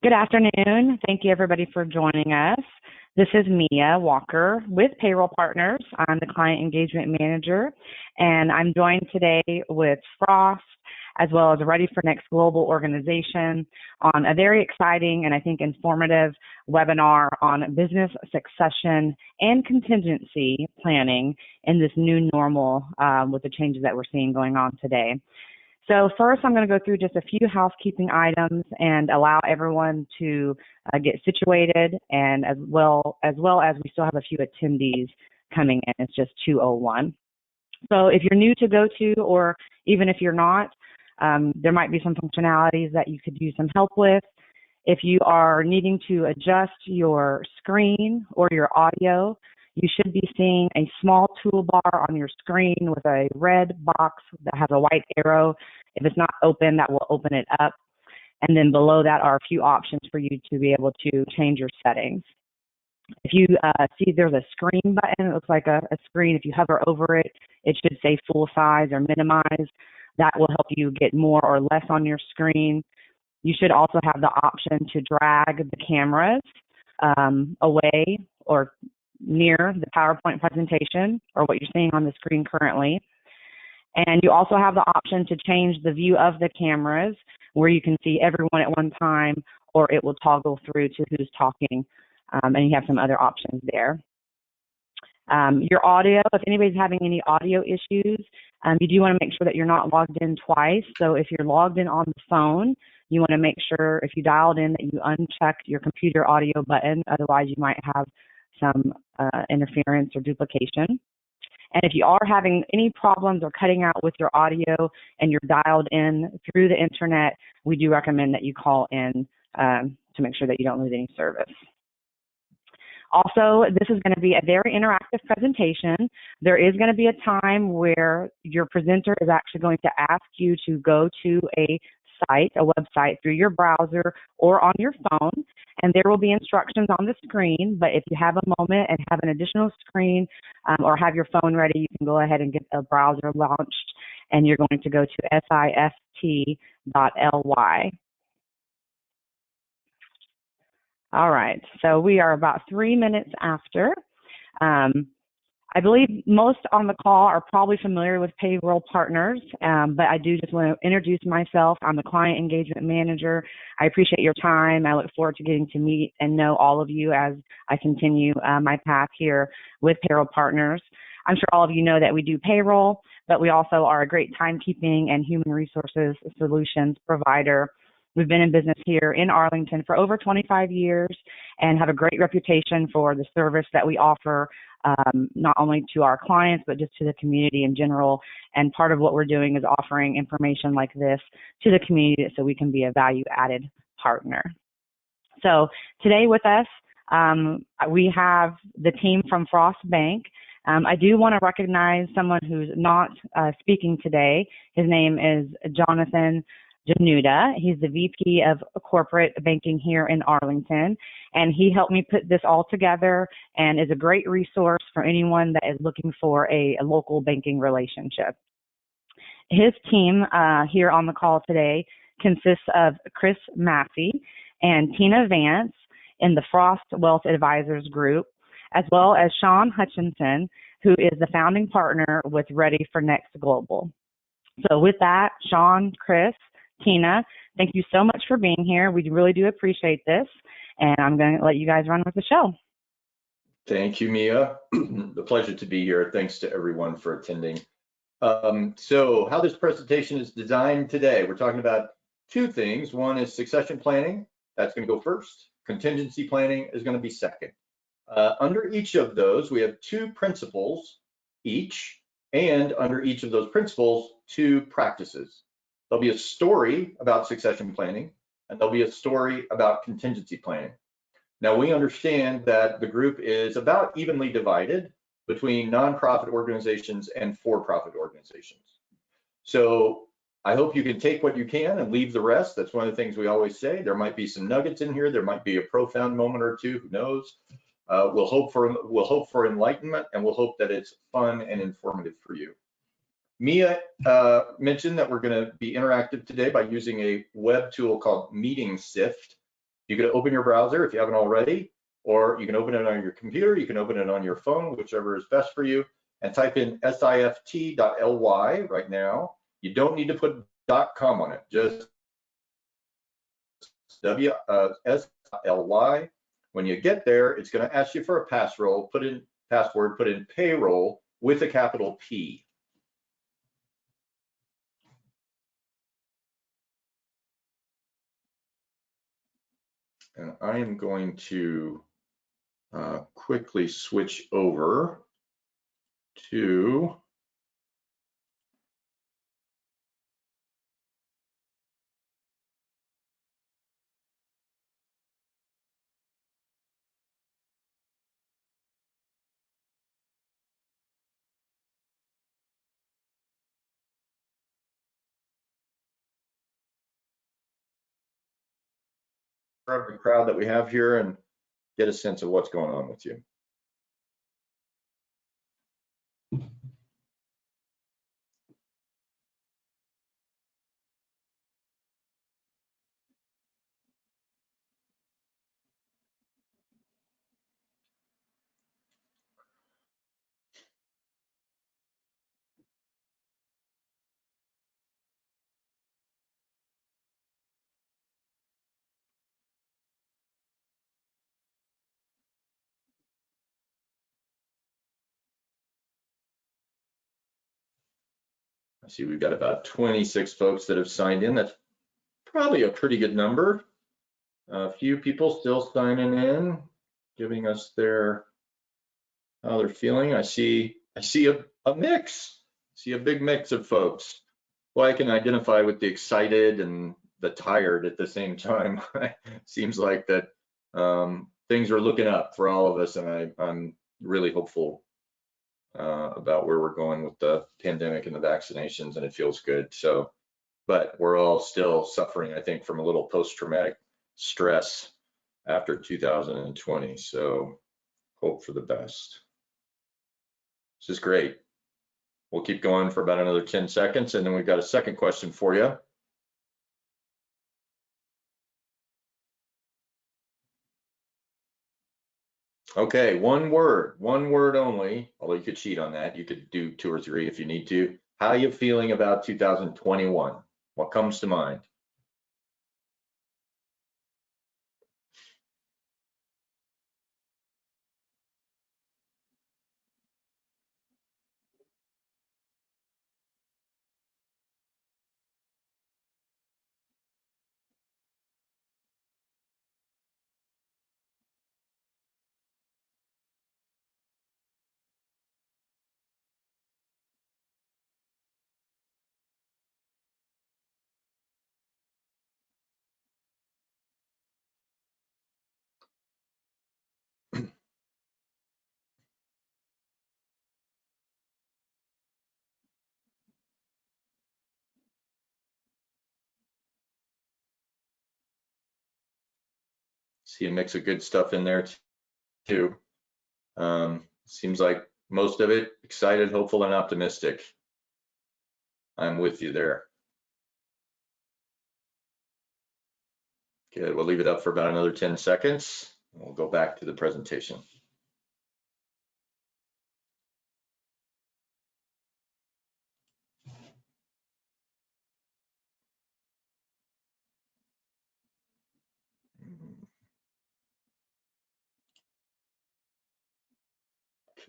Good afternoon. Thank you, everybody, for joining us. This is Mia Walker with Payroll Partners. I'm the Client Engagement Manager, and I'm joined today with Frost, as well as Ready for Next Global Organization, on a very exciting and I think informative webinar on business succession and contingency planning in this new normal with the changes that we're seeing going on today. So first, I'm going to go through just a few housekeeping items and allow everyone to get situated, and as well as we still have a few attendees coming in. It's just 2:01. So if you're new to GoTo, or even if you're not, there might be some functionalities that you could use some help with. If you are needing to adjust your screen or your audio, you should be seeing a small toolbar on your screen with a red box that has a white arrow. If it's not open, that will open it up. And then below that are a few options for you to be able to change your settings. If you see there's a screen button, it looks like a screen. If you hover over it, it should say full size or minimize. That will help you get more or less on your screen. You should also have the option to drag the cameras away or near the PowerPoint presentation or what you're seeing on the screen currently. And you also have the option to change the view of the cameras where you can see everyone at one time, or it will toggle through to who's talking, and you have some other options there. Your audio, if anybody's having any audio issues, you do want to make sure that you're not logged in twice. So if you're logged in on the phone, you want to make sure if you dialed in that you uncheck your computer audio button, otherwise you might have some interference or duplication. And if you are having any problems or cutting out with your audio and you're dialed in through the internet, we do recommend that you call in to make sure that you don't lose any service. Also, this is going to be a very interactive presentation. There is going to be a time where your presenter is actually going to ask you to go to a website through your browser or on your phone, and there will be instructions on the screen. But if you have a moment and have an additional screen or have your phone ready, you can go ahead and get a browser launched, and you're going to go to sift.ly. All right, so we are about 3 minutes after. I believe most on the call are probably familiar with Payroll Partners, but I do just want to introduce myself. I'm the Client Engagement Manager. I appreciate your time. I look forward to getting to meet and know all of you as I continue my path here with Payroll Partners. I'm sure all of you know that we do payroll, but we also are a great timekeeping and human resources solutions provider. We've been in business here in Arlington for over 25 years and have a great reputation for the service that we offer, not only to our clients, but just to the community in general. And part of what we're doing is offering information like this to the community so we can be a value-added partner. So today with us, we have the team from Frost Bank. I do want to recognize someone who's not speaking today. His name is Jonathan Januda. He's the VP of Corporate Banking here in Arlington, and he helped me put this all together and is a great resource for anyone that is looking for a local banking relationship. His team here on the call today consists of Chris Massey and Tina Vance in the Frost Wealth Advisors Group, as well as Sean Hutchinson, who is the founding partner with Ready for Next Global. So with that, Sean, Chris, Tina, thank you so much for being here. We really do appreciate this, and I'm going to let you guys run with the show. Thank you, Mia. The pleasure to be here. Thanks to everyone for attending. So how this presentation is designed today, we're talking about two things. One is succession planning. That's going to go first. Contingency planning is going to be second. Under each of those, we have two principles each, and under each of those principles, two practices. There'll be a story about succession planning, and there'll be a story about contingency planning. Now, we understand that the group is about evenly divided between nonprofit organizations and for-profit organizations. So I hope you can take what you can and leave the rest. That's one of the things we always say. There might be some nuggets in here. There might be a profound moment or two, who knows? We'll hope for enlightenment, and we'll hope that it's fun and informative for you. Mia mentioned that we're going to be interactive today by using a web tool called Meeting Sift. You can open your browser if you haven't already, or you can open it on your computer, you can open it on your phone, whichever is best for you, and type in sift.ly right now. You don't need to put .com on it, just SLY. When you get there, it's going to ask you for a password, put in payroll with a capital P. And I am going to quickly switch over to the crowd that we have here and get a sense of what's going on with you. I see we've got about 26 folks that have signed in. That's probably a pretty good number. A few people still signing in, giving us how they're feeling. I see a mix. I see a big mix of folks. Well, I can identify with the excited and the tired at the same time. Seems like that things are looking up for all of us, and I'm really hopeful about where we're going with the pandemic and the vaccinations, and it feels good. So, but we're all still suffering, I think, from a little post-traumatic stress after 2020. So hope for the best. This is great. We'll keep going for about another 10 seconds, and then we've got a second question for you. Okay, one word only, although you could cheat on that. You could do 2 or 3 if you need to. How are you feeling about 2021? What comes to mind? See a mix of good stuff in there too. Seems like most of it excited, hopeful, and optimistic. I'm with you there. Good, we'll leave it up for about another 10 seconds. We'll go back to the presentation.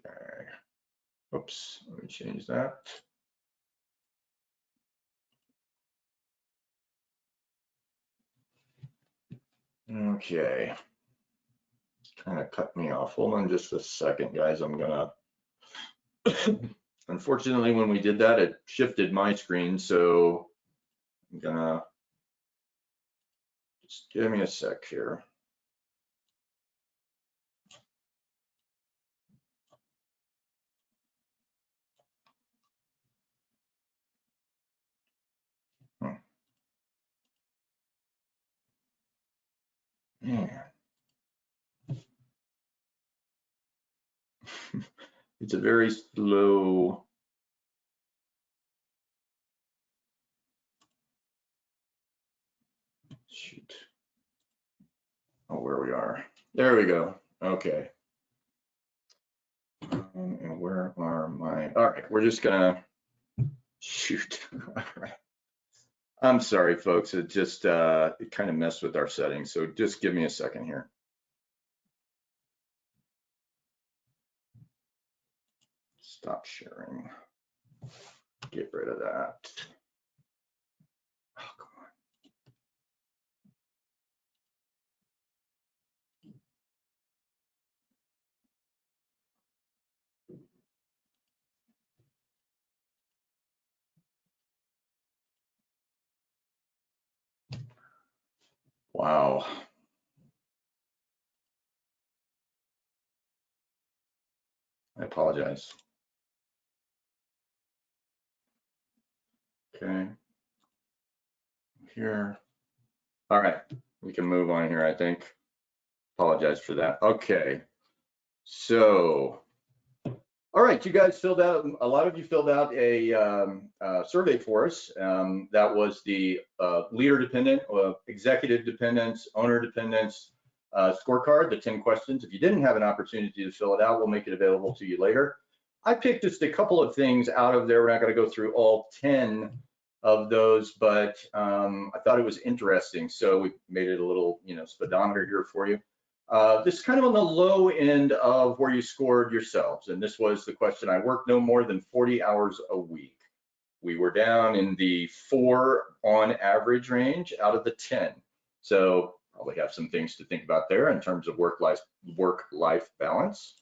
Okay. Oops, let me change that. Okay. It's trying to cut me off. Hold on just a second, guys. I'm gonna. Unfortunately, when we did that, it shifted my screen, so I'm gonna just give me a sec here. Man. It's a very slow. Shoot. Oh, where we are. There we go. Okay. And where are my, all right, we're just gonna shoot. All right. I'm sorry, folks. It just it kind of messed with our settings. So just give me a second here. Stop sharing. Get rid of that. Oh, come on. Wow. I apologize. Okay. Here. All right. We can move on here, I think. Apologize for that. Okay. So, all right, you guys filled out, a lot of you filled out a survey for us. That was the leader dependent, executive dependence, owner dependence scorecard, the 10 questions. If you didn't have an opportunity to fill it out, we'll make it available to you later. I picked just a couple of things out of there. We're not going to go through all 10 of those, but I thought it was interesting. So we made it a little, speedometer here for you. This is kind of on the low end of where you scored yourselves. And this was the question: I work no more than 40 hours a week. We were down in the 4 on average range out of the 10. So probably have some things to think about there in terms of work-life balance.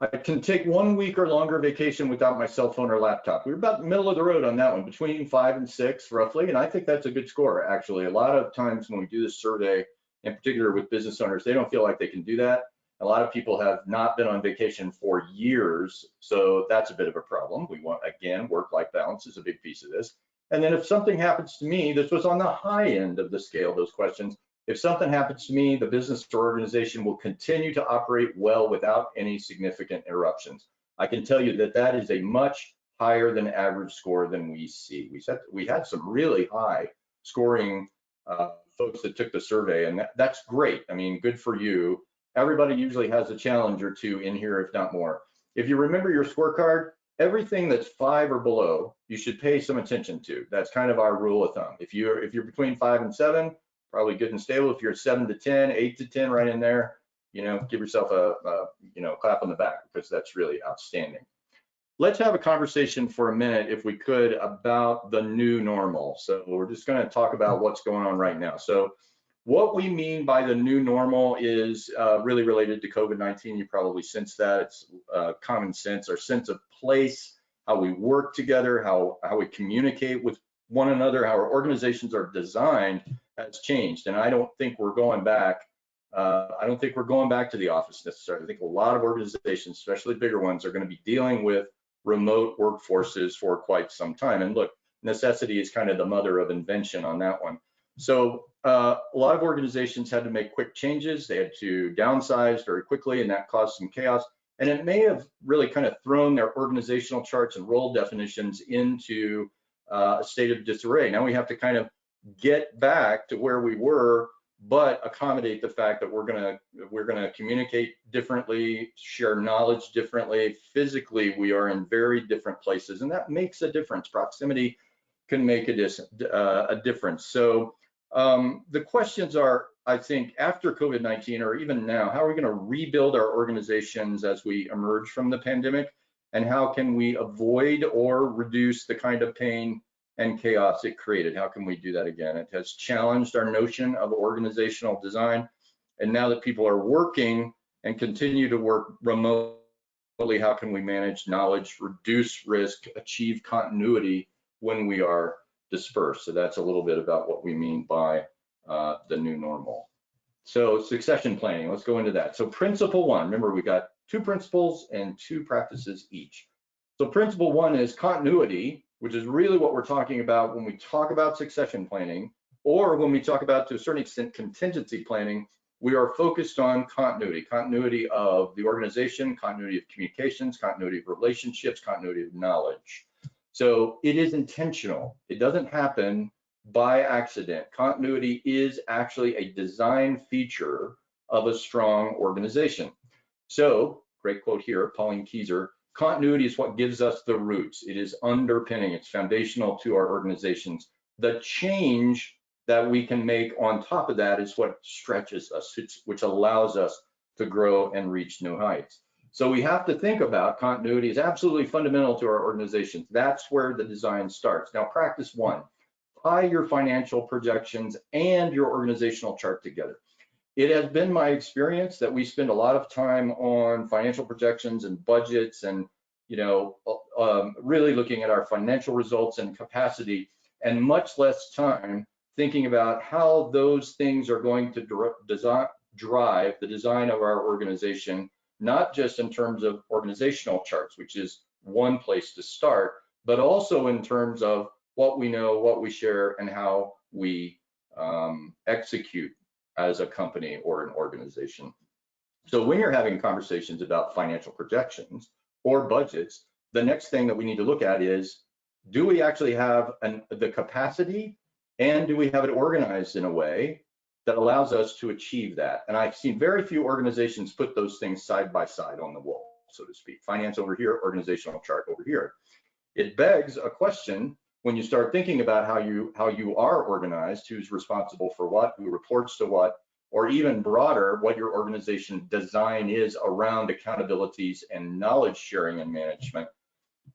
I can take 1 week or longer vacation without my cell phone or laptop. We were about middle of the road on that one, between 5 and 6 roughly. And I think that's a good score, actually. A lot of times when we do this survey, in particular with business owners, they don't feel like they can do that. A lot of people have not been on vacation for years. So that's a bit of a problem. We want, again, work-life balance is a big piece of this. And then if something happens to me, this was on the high end of the scale, those questions. If something happens to me, the business or organization will continue to operate well without any significant interruptions. I can tell you that that is a much higher than average score than we see. We had some really high scoring folks that took the survey, and that's great. I mean, good for you. Everybody usually has a challenge or two in here, if not more. If you remember your scorecard, everything that's 5 or below, you should pay some attention to. That's kind of our rule of thumb. If you're between 5 and 7, probably good and stable. If you're 7 to 10, 8 to 10, right in there, give yourself a clap on the back, because that's really outstanding. Let's have a conversation for a minute, if we could, about the new normal. So we're just going to talk about what's going on right now. So what we mean by the new normal is really related to COVID-19. You probably sense that. It's common sense, our sense of place, how we work together, how we communicate with one another, how our organizations are designed has changed. And I don't think we're going back. I don't think we're going back to the office necessarily. I think a lot of organizations, especially bigger ones, are going to be dealing with remote workforces for quite some time. And look, necessity is kind of the mother of invention on that one. So a lot of organizations had to make quick changes. They had to downsize very quickly, and that caused some chaos. And it may have really kind of thrown their organizational charts and role definitions into a state of disarray. Now we have to kind of get back to where we were, but accommodate the fact that we're gonna communicate differently, share knowledge differently. Physically, we are in very different places, and that makes a difference. Proximity can make a difference. So the questions are, I think, after COVID-19 or even now, how are we going to rebuild our organizations as we emerge from the pandemic, and how can we avoid or reduce the kind of pain and chaos it created? How can we do that again? It has challenged our notion of organizational design. And now that people are working and continue to work remotely, how can we manage knowledge, reduce risk, achieve continuity when we are dispersed? So that's a little bit about what we mean by the new normal. So succession planning, let's go into that. So principle 1, remember we got 2 principles and 2 practices each. So principle 1 is continuity, which is really what we're talking about when we talk about succession planning, or when we talk about, to a certain extent, contingency planning. We are focused on continuity of the organization, continuity of communications, continuity of relationships, continuity of knowledge. So it is intentional. It doesn't happen by accident. Continuity is actually a design feature of a strong organization. So, great quote here, Pauline Kieser, continuity is what gives us the roots. It is underpinning, it's foundational to our organizations. The change that we can make on top of that is what stretches us, which allows us to grow and reach new heights. So we have to think about continuity is absolutely fundamental to our organizations. That's where the design starts. Now, practice one, tie your financial projections and your organizational chart together. It has been my experience that we spend a lot of time on financial projections and budgets and, really looking at our financial results and capacity, and much less time thinking about how those things are going to drive the design of our organization, not just in terms of organizational charts, which is one place to start, but also in terms of what we know, what we share, and how we execute as a company or an organization. So when you're having conversations about financial projections or budgets, the next thing that we need to look at is, do we actually have the capacity, and do we have it organized in a way that allows us to achieve that? And I've seen very few organizations put those things side by side on the wall, so to speak. Finance over here, organizational chart over here. It begs a question when you start thinking about how you are organized, who's responsible for what, who reports to what, or even broader, what your organization design is around accountabilities and knowledge sharing and management.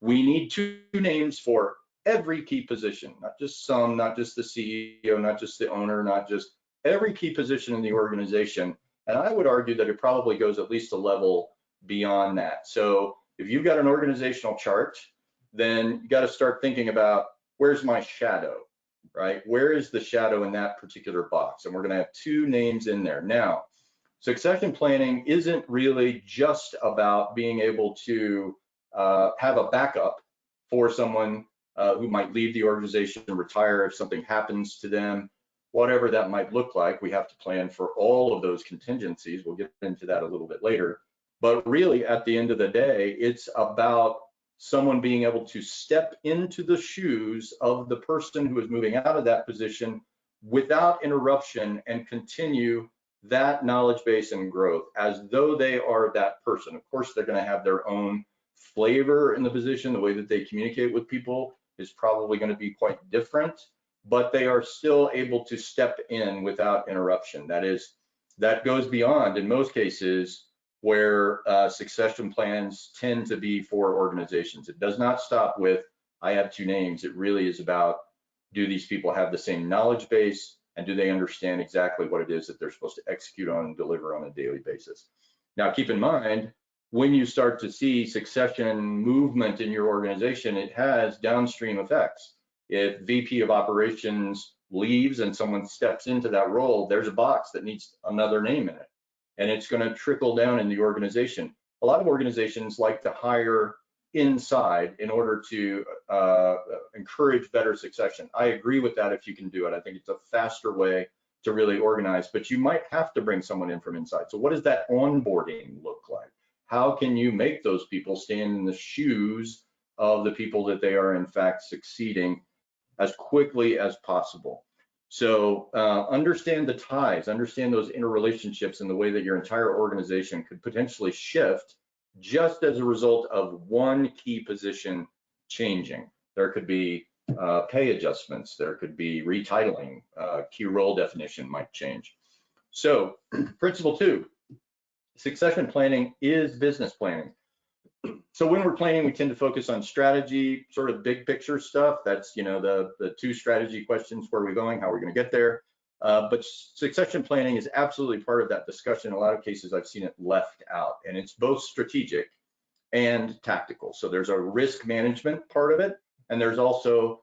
We need two names for every key position, not just some, not just the CEO, not just the owner, not just every key position in the organization. And I would argue that it probably goes at least a level beyond that. So if you've got an organizational chart, then you got to start thinking about, where's my shadow, right? Where is the shadow in that particular box? And we're going to have two names in there. Now, succession planning isn't really just about being able to have a backup for someone who might leave the organization and retire if something happens to them, whatever that might look like. We have to plan for all of those contingencies. We'll get into that a little bit later. But really, at the end of the day, it's about someone being able to step into the shoes of the person who is moving out of that position without interruption and continue that knowledge base and growth as though they are that person. Of course, they're going to have their own flavor in the position. The way that they communicate with people is probably going to be quite different, but they are still able to step in without interruption. That goes beyond, in most cases, where succession plans tend to be for organizations. It does not stop with, I have two names. It really is about, do these people have the same knowledge base, and do they understand exactly what it is that they're supposed to execute on and deliver on a daily basis? Now, keep in mind, when you start to see succession movement in your organization, it has downstream effects. If VP of operations leaves and someone steps into that role, there's a box that needs another name in it, and it's going to trickle down in the organization. A lot of organizations like to hire inside in order to encourage better succession. I agree with that if you can do it. I think it's a faster way to really organize, but you might have to bring someone in from inside. So what does that onboarding look like? How can you make those people stand in the shoes of the people that they are in fact succeeding as quickly as possible? So understand the ties, understand those interrelationships and the way that your entire organization could potentially shift just as a result of one key position changing. There could be pay adjustments, there could be retitling, key role definition might change. So principle 2, succession planning is business planning. So when we're planning, we tend to focus on strategy, sort of big picture stuff. That's, the 2 strategy questions: where are we going, how are we going to get there? But succession planning is absolutely part of that discussion. In a lot of cases, I've seen it left out, and it's both strategic and tactical. So there's a risk management part of it, and there's also,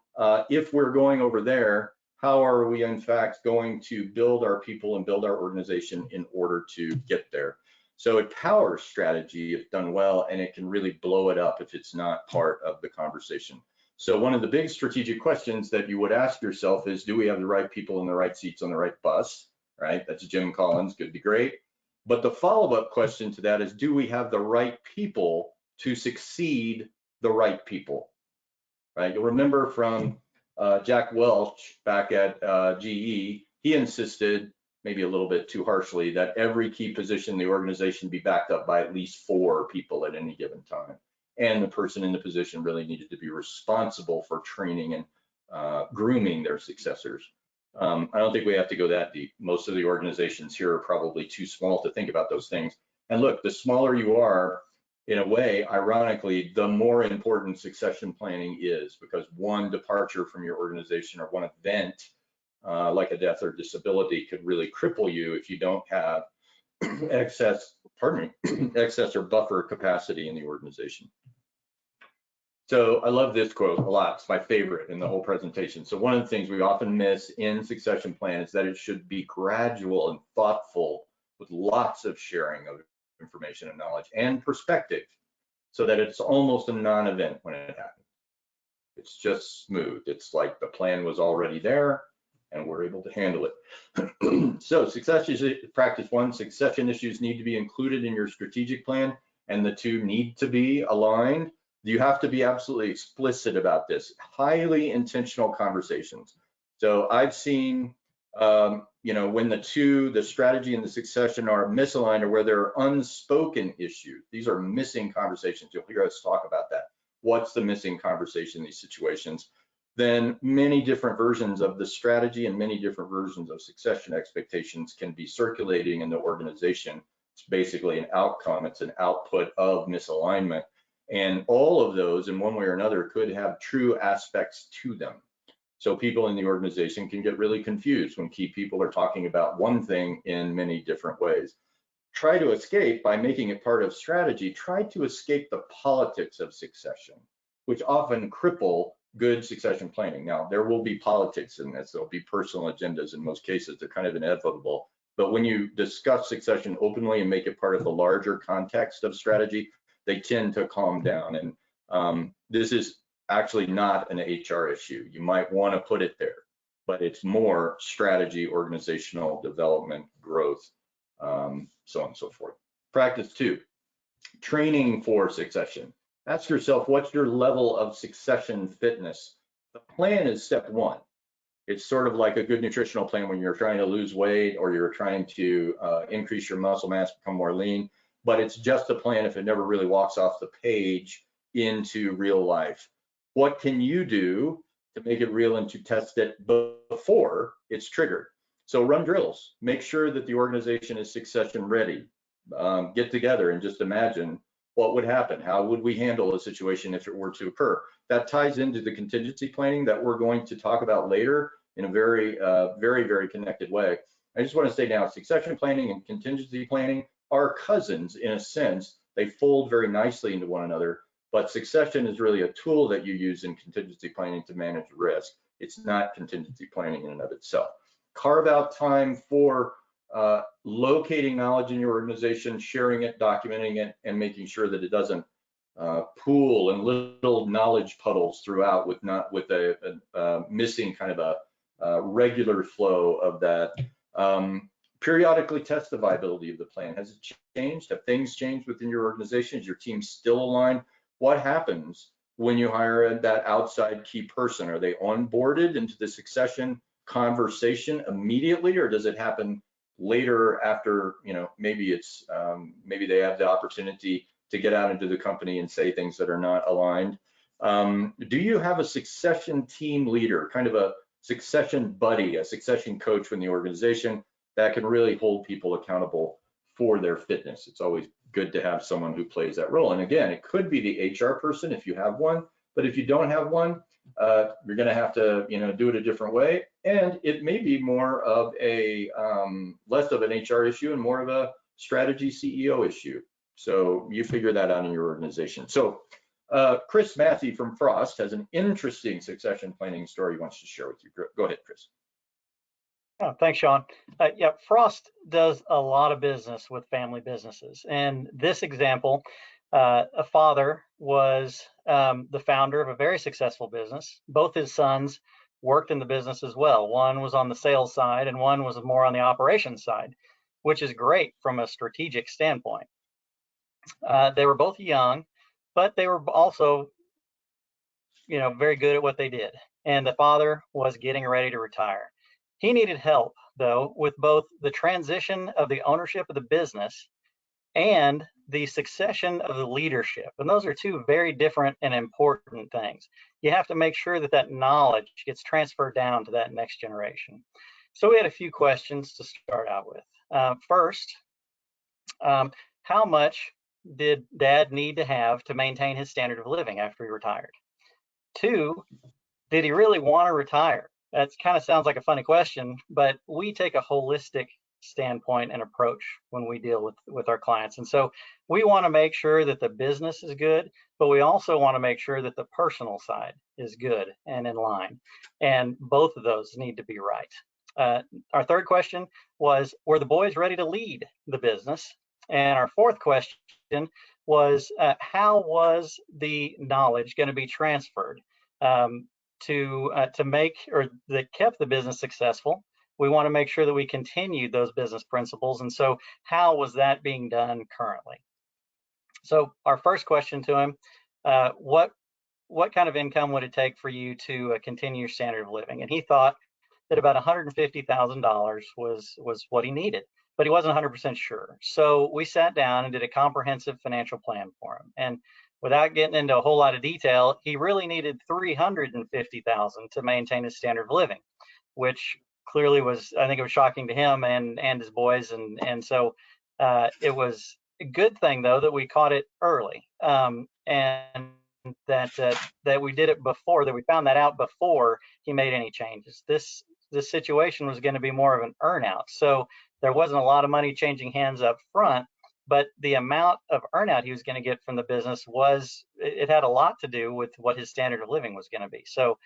if we're going over there, how are we in fact going to build our people and build our organization in order to get there? So it powers strategy if done well, and it can really blow it up if it's not part of the conversation. So one of the big strategic questions that you would ask yourself is, do we have the right people in the right seats on the right bus, right? That's Jim Collins, could be great. But the follow-up question to that is, do we have the right people to succeed the right people, right? You'll remember from Jack Welch back at GE, he insisted, maybe a little bit too harshly, that every key position in the organization be backed up by at least 4 people at any given time. And the person in the position really needed to be responsible for training and grooming their successors. I don't think we have to go that deep. Most of the organizations here are probably too small to think about those things. And look, the smaller you are, in a way, ironically, the more important succession planning is, because one departure from your organization or one event, like a death or disability, could really cripple you if you don't have excess or buffer capacity in the organization. So I love this quote a lot. It's my favorite in the whole presentation. So one of the things we often miss in succession plan is that it should be gradual and thoughtful, with lots of sharing of information and knowledge and perspective, so that it's almost a non-event when it happens. It's just smooth. It's like the plan was already there and we're able to handle it. So practice 1, succession issues need to be included in your strategic plan, and the 2 need to be aligned. You have to be absolutely explicit about this. Highly intentional conversations. So I've seen, when the strategy and the succession are misaligned, or where there are unspoken issues. These are missing conversations. You'll hear us talk about that. What's the missing conversation in these situations? Then many different versions of the strategy and many different versions of succession expectations can be circulating in the organization. It's basically an outcome. It's an output of misalignment. And all of those, in one way or another, could have true aspects to them. So people in the organization can get really confused when key people are talking about one thing in many different ways. Try to escape, by making it part of strategy, try to escape the politics of succession, which often cripple good succession planning. Now, there will be politics in this. There'll be personal agendas in most cases. They're kind of inevitable. But when you discuss succession openly and make it part of the larger context of strategy, they tend to calm down. And this is actually not an HR issue. You might want to put it there, but it's more strategy, organizational development, growth, so on and so forth. Practice 2, training for succession. Ask yourself, what's your level of succession fitness? The plan is step 1. It's sort of like a good nutritional plan when you're trying to lose weight or you're trying to increase your muscle mass, become more lean. But it's just a plan if it never really walks off the page into real life. What can you do to make it real and to test it before it's triggered? So run drills. Make sure that the organization is succession ready. Get together and just imagine what would happen. How would we handle a situation if it were to occur? That ties into the contingency planning that we're going to talk about later in a very, very connected way. I just want to say now, succession planning and contingency planning are cousins in a sense. They fold very nicely into one another, but succession is really a tool that you use in contingency planning to manage risk. It's not contingency planning in and of itself. Carve out time for locating knowledge in your organization, sharing it, documenting it, and making sure that it doesn't pool in little knowledge puddles throughout with a missing kind of a regular flow of that. Periodically test the viability of the plan. Has it changed? Have things changed within your organization? Is your team still aligned? What happens when you hire that outside key person? Are they onboarded into the succession conversation immediately, or does it happen later after, maybe they have the opportunity to get out into the company and say things that are not aligned? Do you have a succession team leader, kind of a succession buddy, a succession coach within the organization that can really hold people accountable for their fitness? It's always good to have someone who plays that role. And again, it could be the HR person if you have one, but if you don't have one, you're going to have to, do it a different way. And it may be more of a less of an HR issue and more of a strategy CEO issue. So you figure that out in your organization. So Chris Massey from Frost has an interesting succession planning story he wants to share with you. Go ahead, Chris. Oh, thanks, Sean. Yeah, Frost does a lot of business with family businesses. And this example, a father was the founder of a very successful business. Both his sons worked in the business as well. One was on the sales side and one was more on the operations side, which is great from a strategic standpoint. They were both young, but they were also, very good at what they did. and the father was getting ready to retire. He needed help, though, with both the transition of the ownership of the business and the succession of the leadership. And those are two very different and important things. You have to make sure that that knowledge gets transferred down to that next generation. So we had a few questions to start out with. First, how much did Dad need to have to maintain his standard of living after he retired? Two, did he really want to retire? That kind of sounds like a funny question, but we take a holistic standpoint and approach when we deal with our clients. And so we want to make sure that the business is good, but we also want to make sure that the personal side is good and in line. And both of those need to be right. Our third question was, were the boys ready to lead the business? And our fourth question was, how was the knowledge going to be transferred to make, or that kept the business successful? We want to make sure that we continued those business principles. And so how was that being done currently? So our first question to him, what kind of income would it take for you to continue your standard of living? And he thought that about $150,000 was what he needed, but he wasn't 100% sure. So we sat down and did a comprehensive financial plan for him. And without getting into a whole lot of detail, he really needed $350,000 to maintain his standard of living, which clearly was, I think it was shocking to him and his boys. And so it was a good thing, though, that we caught it early, and that we did it before, that we found that out before he made any changes. This situation was going to be more of an earnout. So there wasn't a lot of money changing hands up front, but the amount of earnout he was going to get from the business it had a lot to do with what his standard of living was going to be. So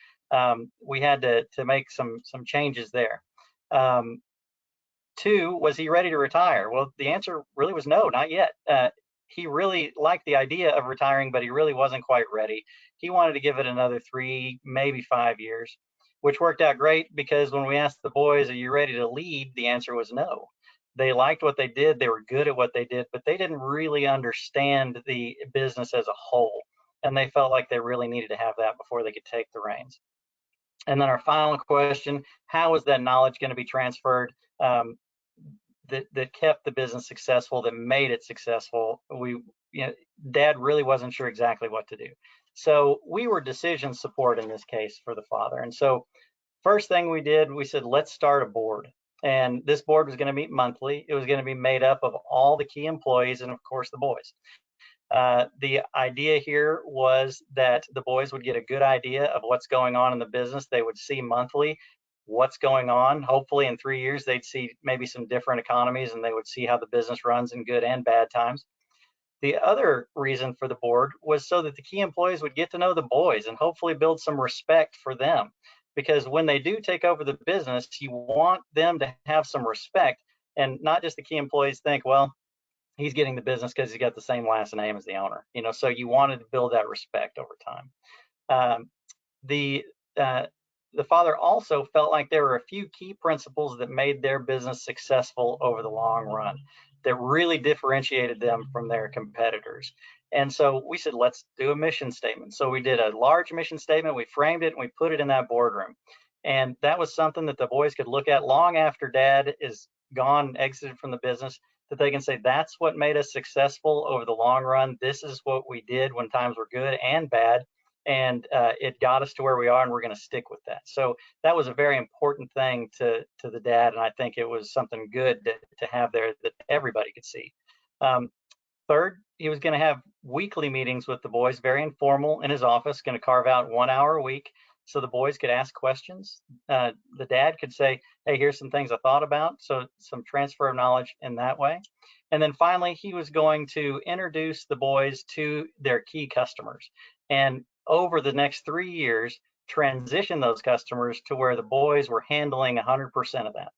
we had to make some changes there. Two, was he ready to retire? Well, the answer really was no, not yet. He really liked the idea of retiring, but he really wasn't quite ready. He wanted to give it another 3, maybe 5 years, which worked out great, because when we asked the boys, are you ready to lead? The answer was no. They liked what they did. They were good at what they did, but they didn't really understand the business as a whole. And they felt like they really needed to have that before they could take the reins. And then our final question, how is that knowledge going to be transferred that kept the business successful, that made it successful? Dad really wasn't sure exactly what to do. So we were decision support in this case for the father. And so first thing we did, we said, let's start a board. And this board was going to meet monthly. It was going to be made up of all the key employees and, of course, the boys. The idea here was that the boys would get a good idea of what's going on in the business. They would see monthly what's going on. Hopefully in 3 years, they'd see maybe some different economies, and they would see how the business runs in good and bad times. The other reason for the board was so that the key employees would get to know the boys and hopefully build some respect for them. Because when they do take over the business, you want them to have some respect, and not just the key employees think, well, he's getting the business because he's got the same last name as the owner. So you wanted to build that respect over time. The father also felt like there were a few key principles that made their business successful over the long run, that really differentiated them from their competitors. And so we said, let's do a mission statement. So we did a large mission statement, we framed it, and we put it in that boardroom. And that was something that the boys could look at long after Dad is gone, exited from the business, that they can say, that's what made us successful over the long run. This is what we did when times were good and bad. And it got us to where we are, and we're going to stick with that. So that was a very important thing to the dad, and I think it was something good to have there that everybody could see. Third, he was going to have weekly meetings with the boys, very informal, in his office, going to carve out 1 hour a week so the boys could ask questions. The dad could say, hey, here's some things I thought about, so some transfer of knowledge in that way. And then finally, he was going to introduce the boys to their key customers, and over the next 3 years, transition those customers to where the boys were handling 100% of that.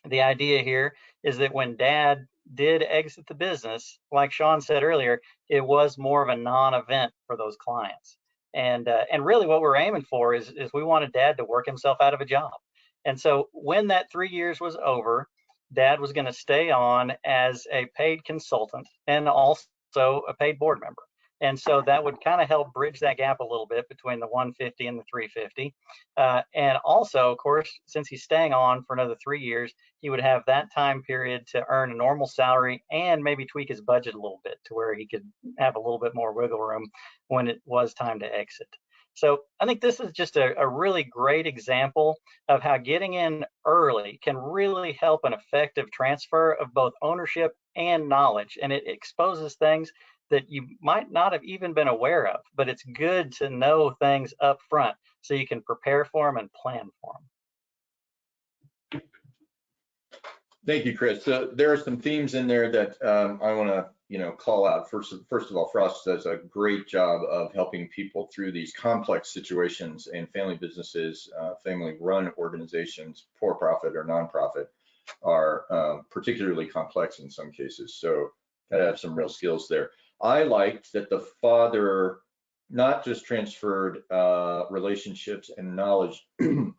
The idea here is that when Dad did exit the business, like Sean said earlier, it was more of a non-event for those clients. And really what we're aiming for is we wanted Dad to work himself out of a job. And so when that 3 years was over, Dad was going to stay on as a paid consultant and also a paid board member. And so that would kind of help bridge that gap a little bit between the 150 and the 350. And also, of course, since he's staying on for another 3 years, he would have that time period to earn a normal salary and maybe tweak his budget a little bit to where he could have a little bit more wiggle room when it was time to exit. So I think this is just a really great example of how getting in early can really help an effective transfer of both ownership and knowledge. And it exposes things that you might not have even been aware of, but it's good to know things up front so you can prepare for them and plan for them. Thank you, Chris. So there are some themes in there that I want to, call out. First of all, Frost does a great job of helping people through these complex situations, and family businesses, family-run organizations, for-profit or nonprofit, are particularly complex in some cases. So gotta have some real skills there. I liked that the father not just transferred relationships and knowledge,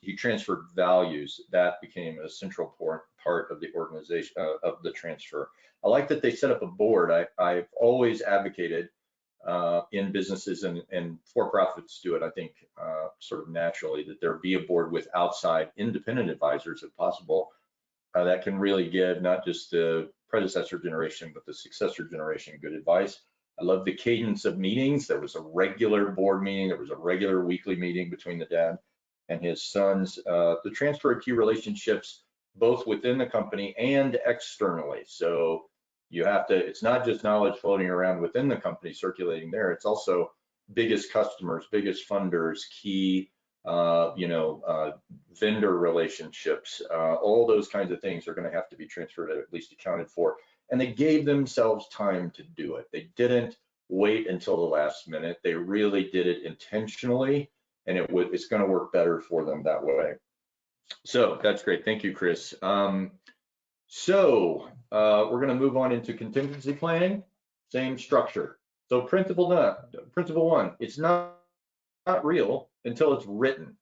he transferred values. That became a central part of the organization, of the transfer. I like that they set up a board. I've always advocated in businesses, and for-profits do it, I think, sort of naturally, that there be a board with outside independent advisors, if possible, that can really give not just the predecessor generation, but the successor generation good advice. I love the cadence of meetings. There was a regular board meeting. There was a regular weekly meeting between the dad and his sons. The transfer of key relationships, both within the company and externally. So you have to, it's not just knowledge floating around within the company circulating there. It's also biggest customers, biggest funders, key, vendor relationships, all those kinds of things are going to have to be transferred, at least accounted for. And they gave themselves time to do it. They didn't wait until the last minute. They really did it intentionally, and it's going to work better for them that way. So that's great. Thank you, Chris. We're going to move on into contingency planning. Same structure. So principle one, it's not real until it's written.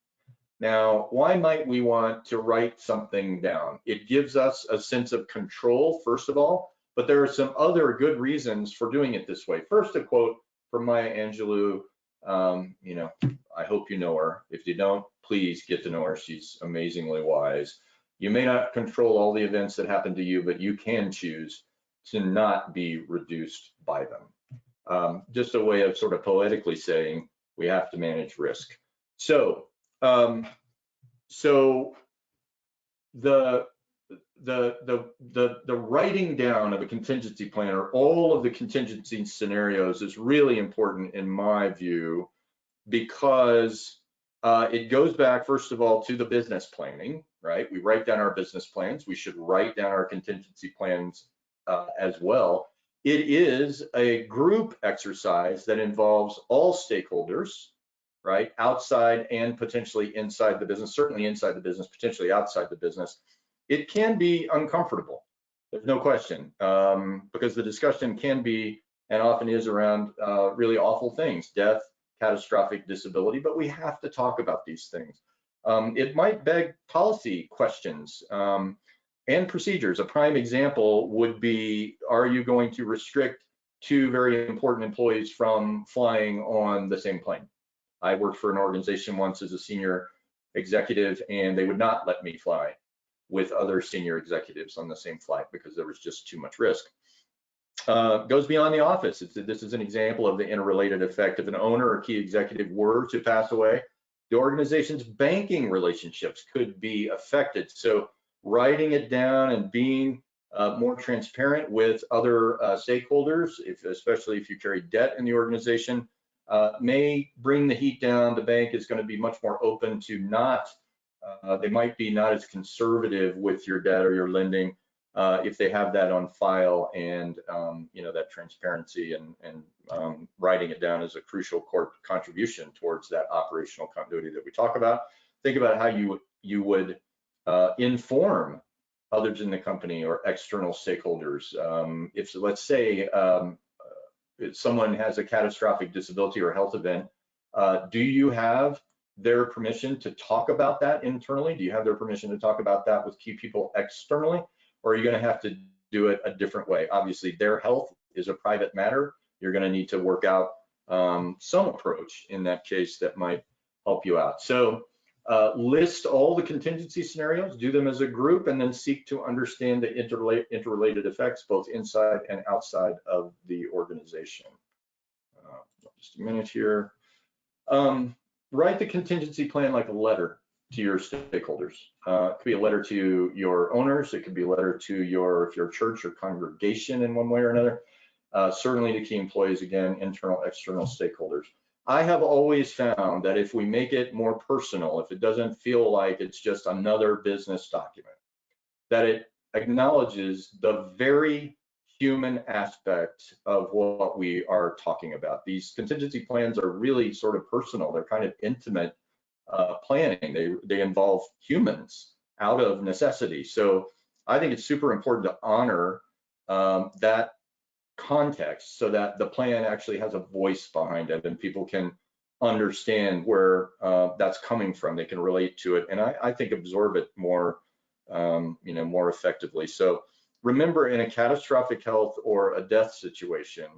Now, why might we want to write something down? It gives us a sense of control, first of all, but there are some other good reasons for doing it this way. First, a quote from Maya Angelou. I hope you know her. If you don't, please get to know her. She's amazingly wise. You may not control all the events that happen to you, but you can choose to not be reduced by them. Just a way of sort of poetically saying we have to manage risk. So the writing down of a contingency plan, or all of the contingency scenarios, is really important in my view, because it goes back, first of all, to the business planning, right? We write down our business plans. We should write down our contingency plans as well. It is a group exercise that involves all stakeholders, right? Outside and potentially inside the business, certainly inside the business, potentially outside the business. It can be uncomfortable, there's no question, because the discussion can be, and often is, around really awful things, death, catastrophic disability, but we have to talk about these things. It might beg policy questions and procedures. A prime example would be, are you going to restrict two very important employees from flying on the same plane? I worked for an organization once as a senior executive, and they would not let me fly with other senior executives on the same flight because there was just too much risk. Goes beyond the office. This is an example of the interrelated effect. If an owner or key executive were to pass away, the organization's banking relationships could be affected. So writing it down and being more transparent with other stakeholders, especially if you carry debt in the organization, may bring the heat down. The bank is going to be much more open to they might be not as conservative with your debt or your lending if they have that on file, and that transparency and writing it down is a crucial contribution towards that operational continuity that we talk about. Think about how you would inform others in the company or external stakeholders. If, let's say, if someone has a catastrophic disability or health event, do you have their permission to talk about that internally? Do you have their permission to talk about that with key people externally? Or are you going to have to do it a different way? Obviously, their health is a private matter. You're going to need to work out some approach in that case that might help you out. So list all the contingency scenarios, do them as a group, and then seek to understand the interrelated effects both inside and outside of the organization. Just a minute here. Write the contingency plan like a letter to your stakeholders. It could be a letter to your owners. It could be a letter to your, if you're a church or congregation in one way or another. Certainly to key employees, again, internal, external stakeholders. I have always found that if we make it more personal, if it doesn't feel like it's just another business document, that it acknowledges the very human aspect of what we are talking about. These contingency plans are really sort of personal. They're kind of intimate planning. They involve humans out of necessity. So I think it's super important to honor that context so that the plan actually has a voice behind it and people can understand where that's coming from. They can relate to it, and I think absorb it more, more effectively. So remember, in a catastrophic health or a death situation,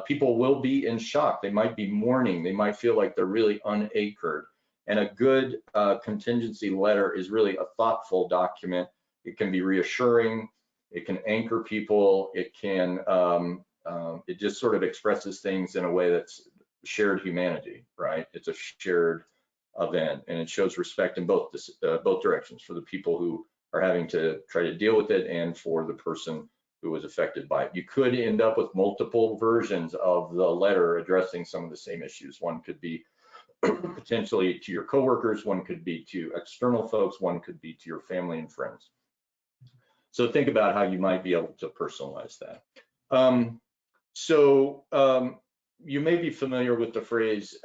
people will be in shock. They might be mourning. They might feel like they're really unanchored. And a good contingency letter is really a thoughtful document. It can be reassuring. It can anchor people. It can, it just sort of expresses things in a way that's shared humanity, right? It's a shared event, and it shows respect in both directions, for the people who are having to try to deal with it and for the person who was affected by it. You could end up with multiple versions of the letter addressing some of the same issues. One could be potentially to your coworkers, one could be to external folks, one could be to your family and friends. So think about how you might be able to personalize that. You may be familiar with the phrase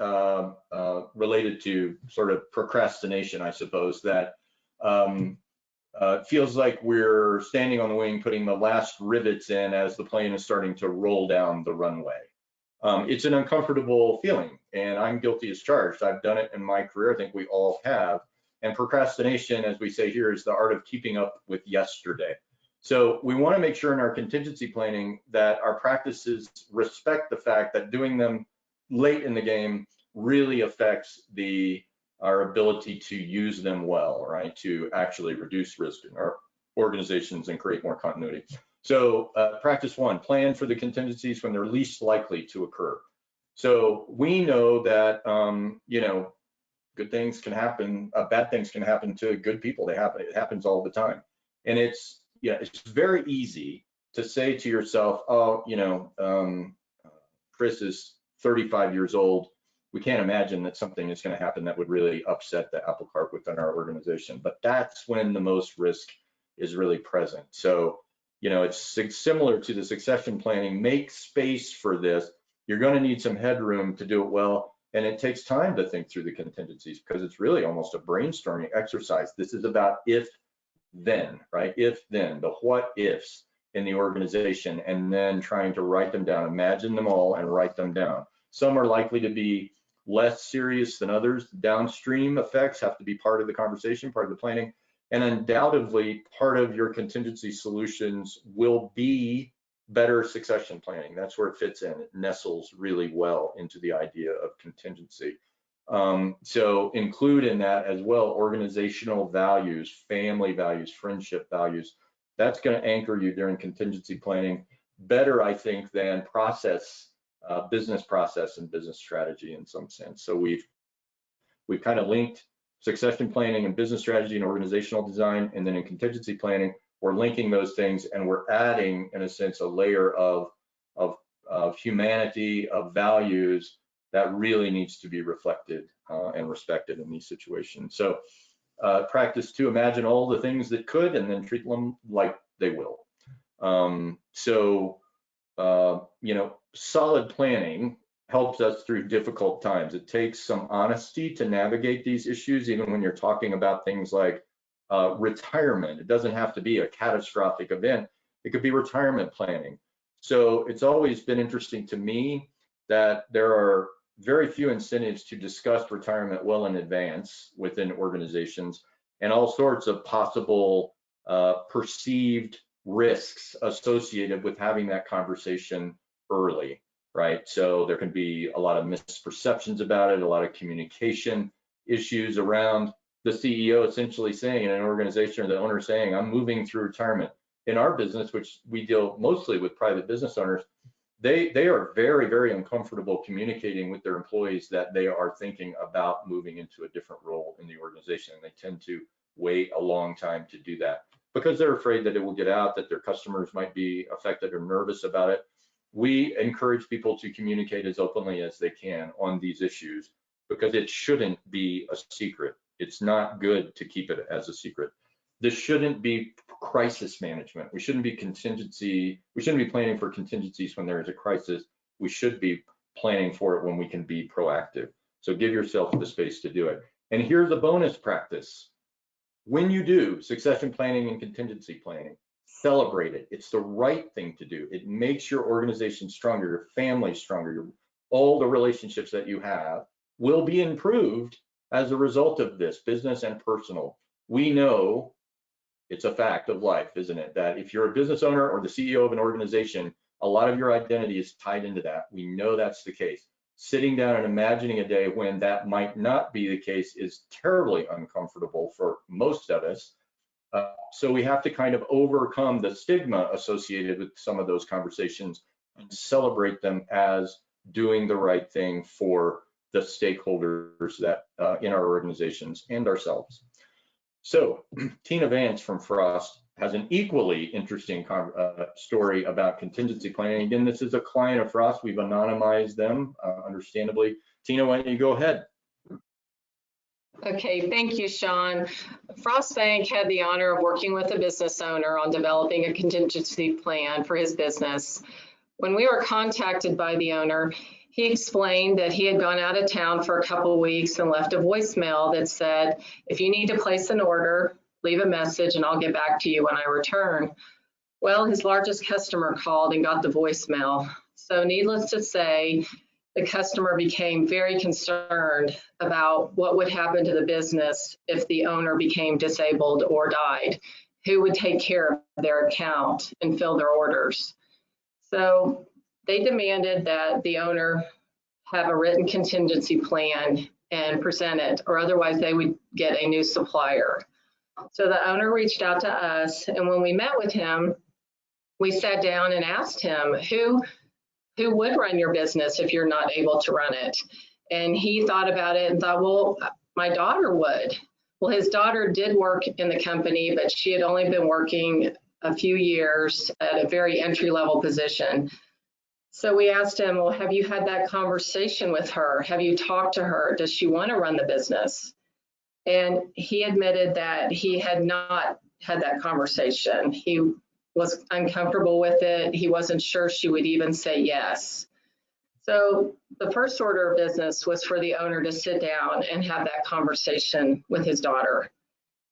related to sort of procrastination, I suppose, that it feels like we're standing on the wing, putting the last rivets in as the plane is starting to roll down the runway. It's an uncomfortable feeling, and I'm guilty as charged. I've done it in my career. I think we all have. And procrastination, as we say here, is the art of keeping up with yesterday. So we want to make sure in our contingency planning that our practices respect the fact that doing them late in the game really affects our ability to use them well, right? To actually reduce risk in our organizations and create more continuity. So practice one, plan for the contingencies when they're least likely to occur. So we know that, good things can happen, bad things can happen to good people. It happens all the time. And it's very easy to say to yourself, oh, Chris is 35 years old. We can't imagine that something is going to happen that would really upset the apple cart within our organization. But that's when the most risk is really present. So, it's similar to the succession planning. Make space for this. You're going to need some headroom to do it well. And it takes time to think through the contingencies because it's really almost a brainstorming exercise. This is about if then, right? If then, the what ifs in the organization, and then trying to write them down, imagine them all and write them down. Some are likely to be less serious than others. Downstream effects have to be part of the conversation, part of the planning. And undoubtedly, part of your contingency solutions will be better succession planning. That's where it fits in. It nestles really well into the idea of contingency. So include in that as well organizational values, family values, friendship values. That's going to anchor you during contingency planning better, I think, than business process and business strategy in some sense. So we've kind of linked succession planning and business strategy and organizational design, and then in contingency planning, we're linking those things and we're adding, in a sense, a layer of humanity, of values that really needs to be reflected and respected in these situations. So practice to imagine all the things that could and then treat them like they will. Solid planning helps us through difficult times. It takes some honesty to navigate these issues, even when you're talking about things like retirement. It doesn't have to be a catastrophic event. It could be retirement planning. So it's always been interesting to me that there are very few incentives to discuss retirement well in advance within organizations, and all sorts of possible perceived risks associated with having that conversation early. right? So there can be a lot of misperceptions about it, a lot of communication issues around the CEO essentially saying in an organization, or the owner saying, I'm moving through retirement. In our business, which we deal mostly with private business owners, they are very, very uncomfortable communicating with their employees that they are thinking about moving into a different role in the organization. They tend to wait a long time to do that because they're afraid that it will get out, that their customers might be affected or nervous about it. We encourage people to communicate as openly as they can on these issues because it shouldn't be a secret. It's not good to keep it as a secret. This shouldn't be crisis management. We shouldn't be contingency. We shouldn't be planning for contingencies when there is a crisis. We should be planning for it when we can be proactive. So give yourself the space to do it. And here's a bonus practice. When you do succession planning and contingency planning, celebrate it. It's the right thing to do. It makes your organization stronger, your family stronger, all the relationships that you have will be improved as a result of this, business and personal. We know it's a fact of life, isn't it? That if you're a business owner or the CEO of an organization, a lot of your identity is tied into that. We know that's the case. Sitting down and imagining a day when that might not be the case is terribly uncomfortable for most of us. So we have to kind of overcome the stigma associated with some of those conversations and celebrate them as doing the right thing for the stakeholders that in our organizations and ourselves. So Tina Vance from Frost has an equally interesting story about contingency planning. Again, this is a client of Frost. We've anonymized them, understandably. Tina, why don't you go ahead? Okay, thank you, Sean. Frost Bank had the honor of working with a business owner on developing a contingency plan for his business. When we were contacted by the owner, he explained that he had gone out of town for a couple of weeks and left a voicemail that said, if you need to place an order, leave a message and I'll get back to you when I return. Well, his largest customer called and got the voicemail. So needless to say, the customer became very concerned about what would happen to the business if the owner became disabled or died. Who would take care of their account and fill their orders? So they demanded that the owner have a written contingency plan and present it, or otherwise they would get a new supplier. So the owner reached out to us, and when we met with him, we sat down and asked him, who would run your business if you're not able to run it? And he thought about it and thought, well, my daughter would. Well, his daughter did work in the company, but she had only been working a few years at a very entry-level position. So we asked him, well, have you had that conversation with her? Have you talked to her? Does she want to run the business? And he admitted that he had not had that conversation. He was uncomfortable with it. He wasn't sure she would even say yes. So the first order of business was for the owner to sit down and have that conversation with his daughter.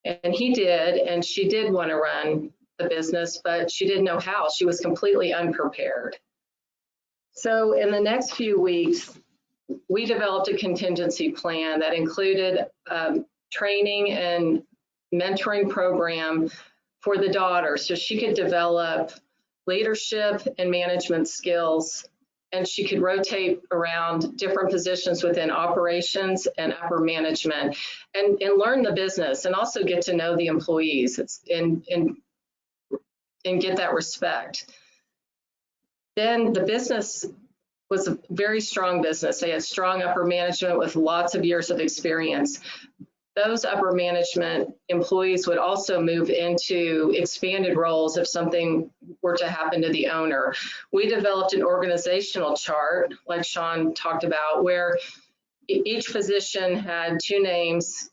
And he did, and she did want to run the business, but she didn't know how. She was completely unprepared. So in the next few weeks, we developed a contingency plan that included training and mentoring program for the daughter so she could develop leadership and management skills, and she could rotate around different positions within operations and upper management and learn the business and also get to know the employees and get that respect. Then the business was a very strong business. They had strong upper management with lots of years of experience. Those upper management employees would also move into expanded roles if something were to happen to the owner. We developed an organizational chart, like Sean talked about, where each position had two names.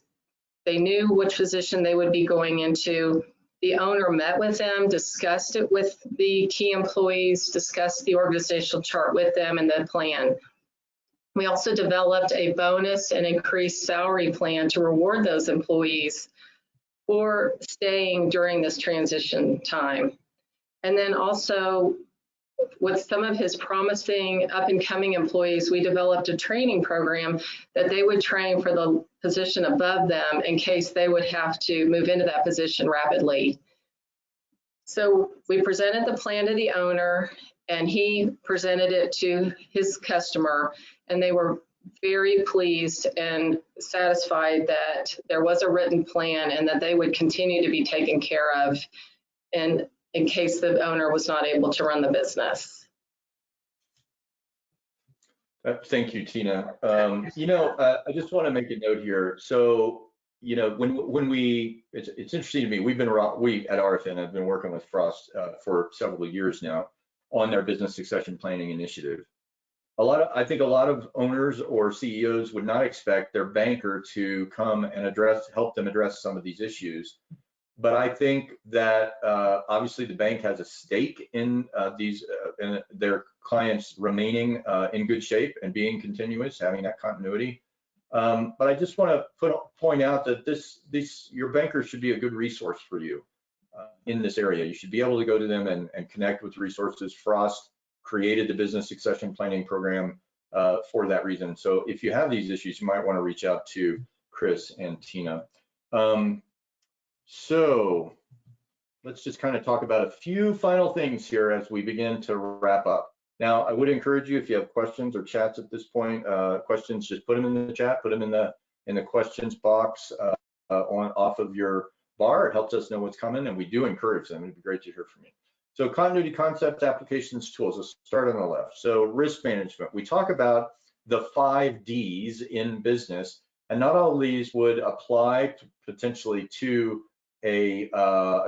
They knew which position they would be going into. The owner met with them, discussed it with the key employees, discussed the organizational chart with them and the plan. We also developed a bonus and increased salary plan to reward those employees for staying during this transition time. And then also with some of his promising up and coming employees, we developed a training program that they would train for the position above them in case they would have to move into that position rapidly. So we presented the plan to the owner, and he presented it to his customer, and they were very pleased and satisfied that there was a written plan and that they would continue to be taken care of in case the owner was not able to run the business. Thank you, Tina. I just want to make a note here. So, when it's interesting to me, we at RFN have been working with Frost for several years now on their business succession planning initiative. I think a lot of owners or CEOs would not expect their banker to come and help them address some of these issues. But I think that obviously the bank has a stake in in their clients remaining in good shape and being continuous, having that continuity. But I just want to point out that your banker should be a good resource for you in this area. You should be able to go to them and connect with resources. Frost created the business succession planning program for that reason. So if you have these issues, you might want to reach out to Chris and Tina. So let's just kind of talk about a few final things here as we begin to wrap up. Now, I would encourage you, if you have questions or chats at this point, questions, just put them in the chat, put them in the questions box off of your bar. It helps us know what's coming, and we do encourage them. It'd be great to hear from you. So continuity concepts, applications, tools. Let's start on the left. So risk management. We talk about the 5 Ds in business, and not all of these would apply potentially to a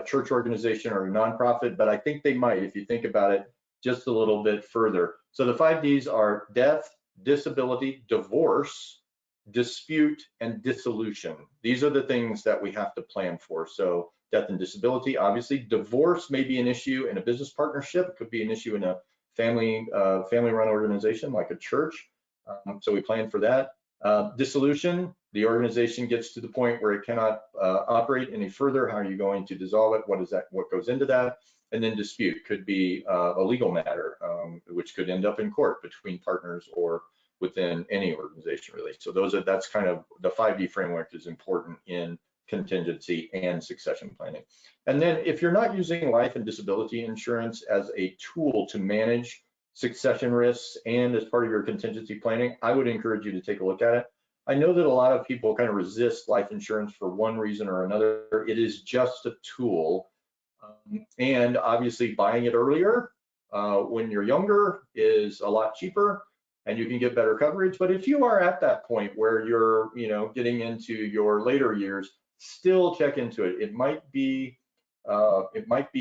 church organization or a nonprofit, but I think they might if you think about it just a little bit further. So the 5 Ds are death, disability, divorce, dispute, and dissolution. These are the things that we have to plan for. So death and disability, obviously. Divorce may be an issue in a business partnership. It could be an issue in a family-run organization like a church. So we plan for that. Dissolution, the organization gets to the point where it cannot operate any further. How are you going to dissolve it? What goes into that? And then dispute could be a legal matter, which could end up in court between partners or within any organization, really. So that's kind of the 5D framework is important in contingency and succession planning. And then if you're not using life and disability insurance as a tool to manage succession risks and as part of your contingency planning, I would encourage you to take a look at it. I know that a lot of people kind of resist life insurance for one reason or another. It is just a tool. And obviously buying it earlier when you're younger is a lot cheaper and you can get better coverage. But if you are at that point where you're, getting into your later years, still check into it. It might be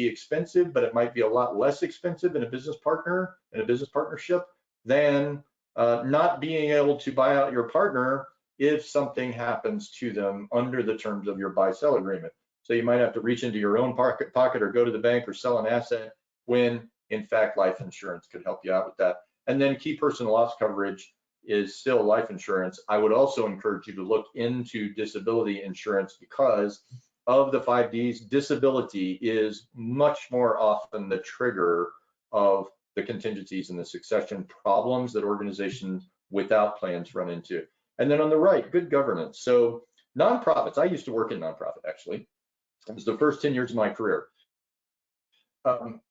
expensive, but it might be a lot less expensive in a business partnership than not being able to buy out your partner if something happens to them under the terms of your buy-sell agreement. So you might have to reach into your own pocket or go to the bank or sell an asset when, in fact, life insurance could help you out with that. And then key person loss coverage is still life insurance. I would also encourage you to look into disability insurance because of the 5 Ds, disability is much more often the trigger of the contingencies and the succession problems that organizations without plans run into. And then on the right, good governance. So nonprofits, I used to work in nonprofit actually. It was the first 10 years of my career.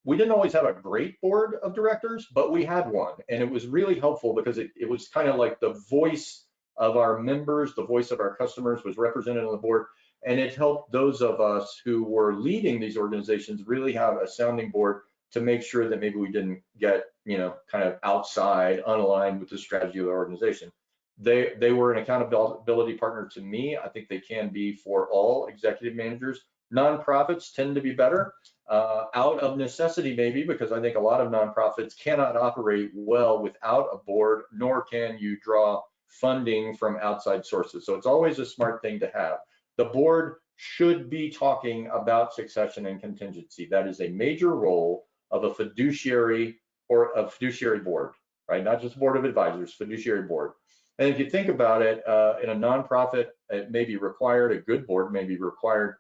We didn't always have a great board of directors, but we had one. And it was really helpful because it was kind of like the voice of our members, the voice of our customers was represented on the board. And it helped those of us who were leading these organizations really have a sounding board to make sure that maybe we didn't get, kind of outside, unaligned with the strategy of the organization. They were an accountability partner to me. I think they can be for all executive managers. Nonprofits tend to be better out of necessity, maybe, because I think a lot of nonprofits cannot operate well without a board, nor can you draw funding from outside sources. So it's always a smart thing to have. The board should be talking about succession and contingency. That is a major role of a fiduciary or a fiduciary board, right? Not just board of advisors, fiduciary board. And if you think about it, in a nonprofit, it may be required, a good board may be required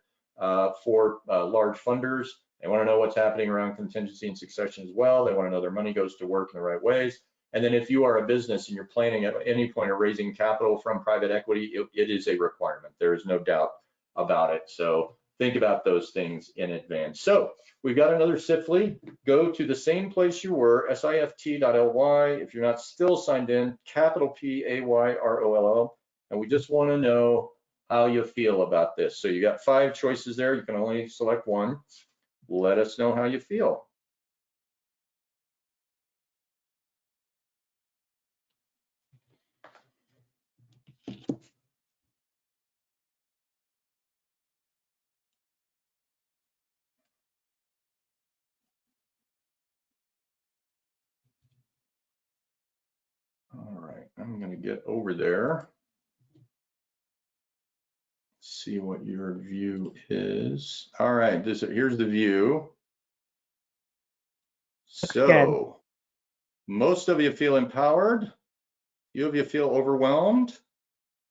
for large funders. They want to know what's happening around contingency and succession as well. They want to know their money goes to work in the right ways. And then if you are a business and you're planning at any point of raising capital from private equity, it is a requirement. There is no doubt about it. So think about those things in advance. So we've got another SIFLY. Go to the same place you were, sift.ly. If you're not still signed in, capital PAYROLL. And we just want to know how you feel about this. So you got 5 choices there. You can only select one. Let us know how you feel. All right, I'm going to get over there. See what your view is. All right, here's the view. So most of you feel empowered. Few of you feel overwhelmed.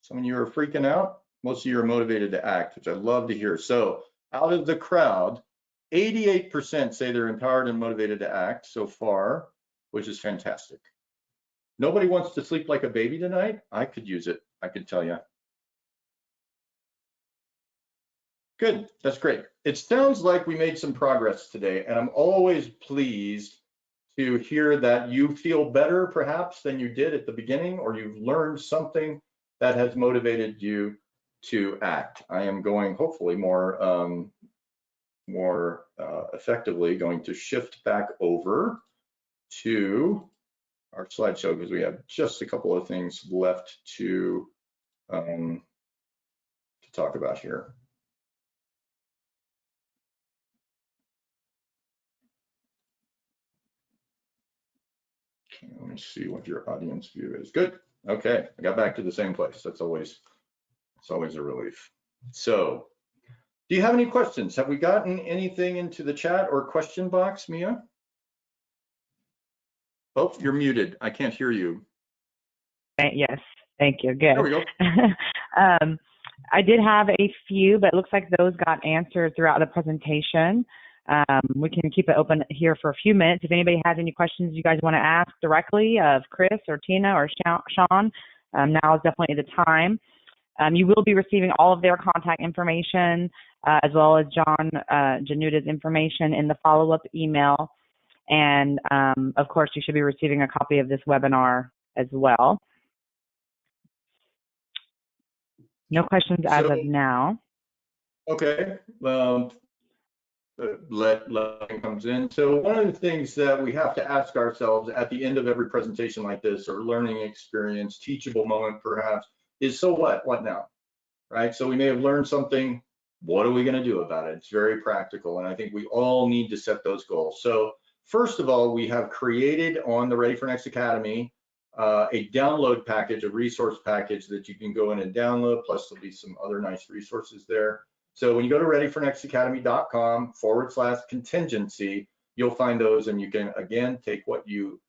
Some of you are freaking out. Most of you are motivated to act, which I love to hear. So out of the crowd, 88% say they're empowered and motivated to act so far, which is fantastic. Nobody wants to sleep like a baby tonight. I could use it, I can tell you. Good, that's great. It sounds like we made some progress today, and I'm always pleased to hear that you feel better perhaps than you did at the beginning, or you've learned something that has motivated you to act. I am going hopefully more effectively going to shift back over to our slideshow because we have just a couple of things left to talk about here. Okay, let me see what your audience view is. Good. Okay, I got back to the same place. It's always a relief. So, do you have any questions? Have we gotten anything into the chat or question box, Mia? Oh, you're muted. I can't hear you. Yes, thank you. Good. There we go. I did have a few, but it looks like those got answered throughout the presentation. We can keep it open here for a few minutes. If anybody has any questions you guys want to ask directly of Chris or Tina or Sean, now is definitely the time. You will be receiving all of their contact information as well as John Januta's information in the follow-up email. And of course, you should be receiving a copy of this webinar as well. No questions as of now. Okay. Let comes in. So one of the things that we have to ask ourselves at the end of every presentation like this, or learning experience, teachable moment perhaps, is so what? What now? Right? So we may have learned something. What are we going to do about it? It's very practical, and I think we all need to set those goals. So first of all, we have created on the Ready for Next Academy a download package, a resource package that you can go in and download, plus there'll be some other nice resources there. So when you go to readyfornextacademy.com/contingency, you'll find those, and you can again take what you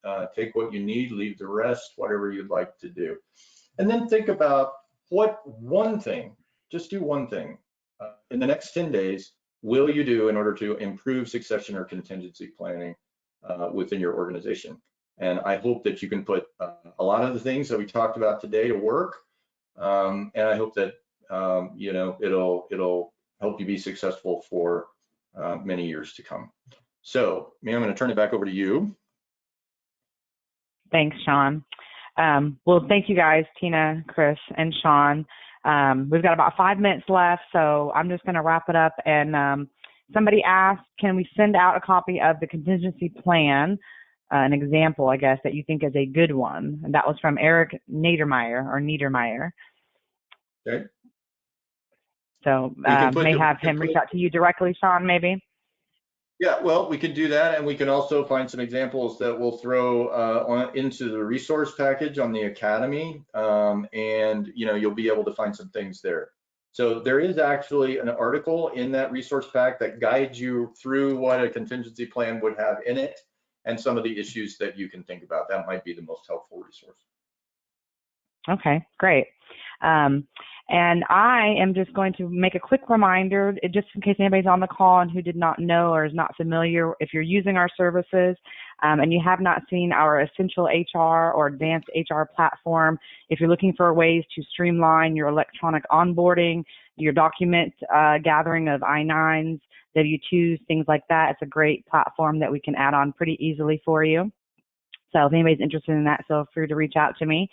need, leave the rest, whatever you'd like to do. And then think about what one thing, just do one thing in the next 10 days will you do in order to improve succession or contingency planning within your organization. And I hope that you can put a lot of the things that we talked about today to work. And I hope that you know, it'll help you be successful for many years to come. So, Mia, I'm going to turn it back over to you. Thanks, Sean. Well, thank you guys, Tina, Chris, and Sean. We've got about 5 minutes left, so I'm just going to wrap it up. And somebody asked, can we send out a copy of the contingency plan, an example, I guess, that you think is a good one? And that was from Eric Niedermeyer. Okay. So may have him reach out to you directly, Sean, maybe? Yeah, well, we can do that, and we can also find some examples that we'll throw into the resource package on the Academy, and you know, you'll be able to find some things there. So there is actually an article in that resource pack that guides you through what a contingency plan would have in it and some of the issues that you can think about. That might be the most helpful resource. Okay, great. And I am just going to make a quick reminder, just in case anybody's on the call and who did not know or is not familiar, if you're using our services and you have not seen our Essential HR or Advanced HR platform, if you're looking for ways to streamline your electronic onboarding, your document gathering of I-9s, W-2s, things like that, it's a great platform that we can add on pretty easily for you. So if anybody's interested in that, feel free to reach out to me.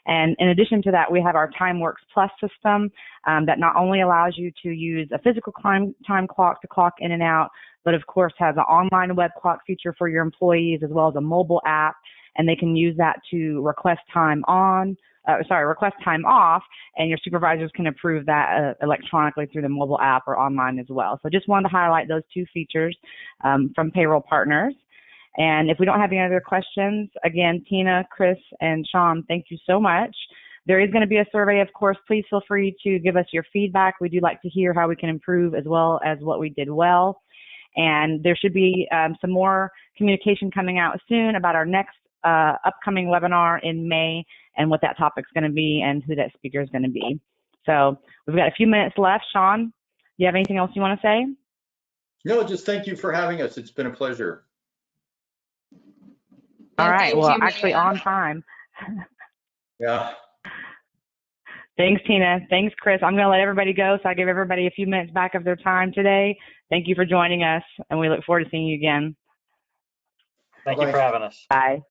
And in addition to that, we have our TimeWorks Plus system that not only allows you to use a physical time clock to clock in and out, but of course has an online web clock feature for your employees as well as a mobile app, and they can use that to request time off, and your supervisors can approve that electronically through the mobile app or online as well. So just wanted to highlight those two features from Payroll Partners. And if we don't have any other questions, again, Tina, Chris, and Sean, thank you so much. There is going to be a survey, of course. Please feel free to give us your feedback. We do like to hear how we can improve as well as what we did well. And there should be some more communication coming out soon about our next upcoming webinar in May and what that topic's going to be and who that speaker is going to be. So we've got a few minutes left. Sean, do you have anything else you want to say? No, just thank you for having us. It's been a pleasure. All right. Well, you, actually on time. Yeah. Thanks, Tina. Thanks, Chris. I'm going to let everybody go, so I give everybody a few minutes back of their time today. Thank you for joining us, and we look forward to seeing you again. Thank you for having us. Bye.